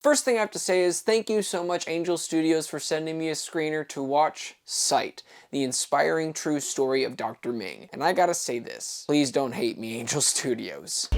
First thing I have to say is thank you so much Angel Studios for sending me a screener to watch Sight, the inspiring true story of Dr. Ming. And I gotta say this, please don't hate me, Angel Studios.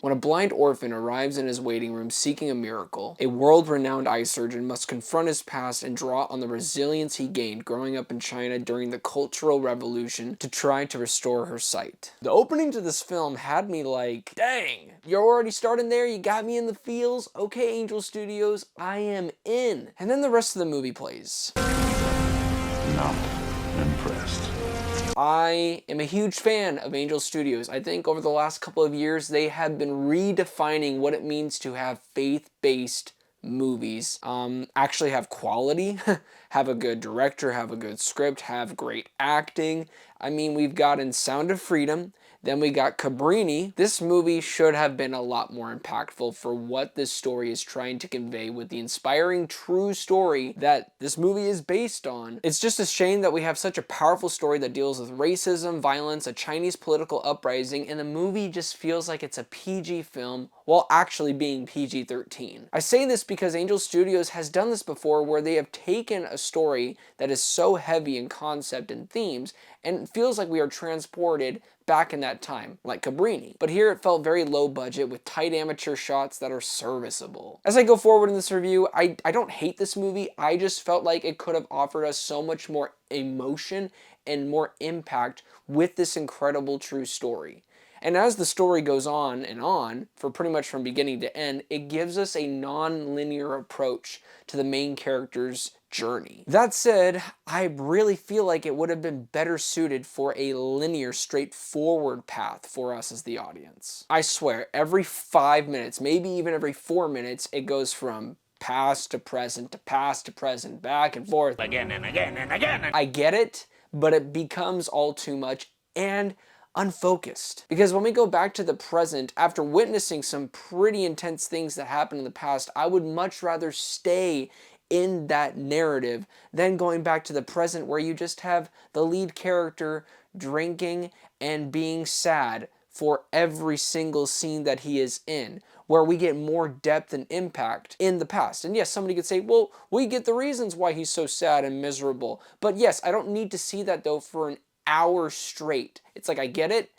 When a blind orphan arrives in his waiting room seeking a miracle, a world-renowned eye surgeon must confront his past and draw on the resilience he gained growing up in China during the Cultural Revolution to try to restore her sight. The opening to this film had me like, dang, you're already starting there? You got me in the feels? Okay, Angel Studios, I am in. And then the rest of the movie plays. Not impressed. I am a huge fan of Angel Studios. I think over the last couple of years, they have been redefining what it means to have faith-based movies. Actually have quality, have a good director, have a good script, have great acting. I mean, we've gotten Sound of Freedom, then we got Cabrini. This movie should have been a lot more impactful for what this story is trying to convey with the inspiring true story that this movie is based on. It's just a shame that we have such a powerful story that deals with racism, violence, a Chinese political uprising, and the movie just feels like it's a PG film while actually being PG-13. I say this because Angel Studios has done this before where they have taken a story that is so heavy in concept and themes and it feels like we are transported back in that time, like Cabrini. But here it felt very low budget with tight amateur shots that are serviceable. As I go forward in this review, I don't hate this movie, I just felt like it could have offered us so much more emotion and more impact with this incredible true story. And as the story goes on, for pretty much from beginning to end, it gives us a non-linear approach to the main character's journey. That said, I really feel like it would have been better suited for a linear, straightforward path for us as the audience. I swear, every 5 minutes, maybe even every 4 minutes, it goes from past to present to past to present, back and forth. Again and again and again. I get it, but it becomes all too much and unfocused. Because when we go back to the present, after witnessing some pretty intense things that happened in the past, I would much rather stay in that narrative than going back to the present where you just have the lead character drinking and being sad for every single scene that he is in, where we get more depth and impact in the past. And yes, somebody could say, well, we get the reasons why he's so sad and miserable. But yes, I don't need to see that though for an hour straight. It's like, I get it.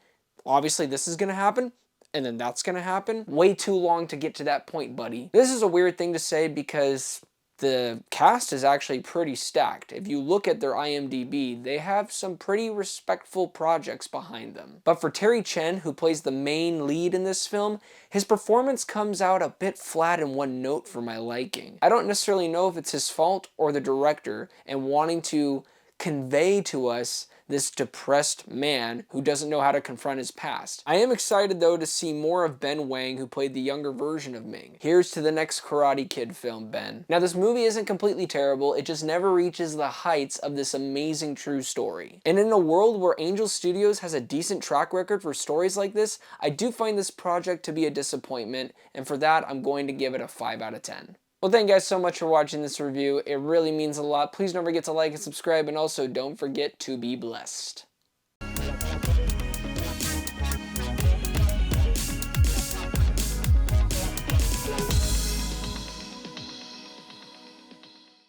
Obviously this is gonna happen, and then that's gonna happen. Way too long to get to that point, buddy. This is a weird thing to say because the cast is actually pretty stacked. If you look at their IMDb, they have some pretty respectful projects behind them. But for Terry Chen, who plays the main lead in this film, his performance comes out a bit flat and one note for my liking. I don't necessarily know if it's his fault or the director and wanting to convey to us this depressed man who doesn't know how to confront his past. I am excited though to see more of Ben Wang, who played the younger version of Ming. Here's to the next Karate Kid film, Ben. Now this movie isn't completely terrible, it just never reaches the heights of this amazing true story. And in a world where Angel Studios has a decent track record for stories like this, I do find this project to be a disappointment, and for that I'm going to give it a 5 out of 10. Well, thank you guys so much for watching this review. It really means a lot. Please don't forget to like and subscribe, and also don't forget to be blessed.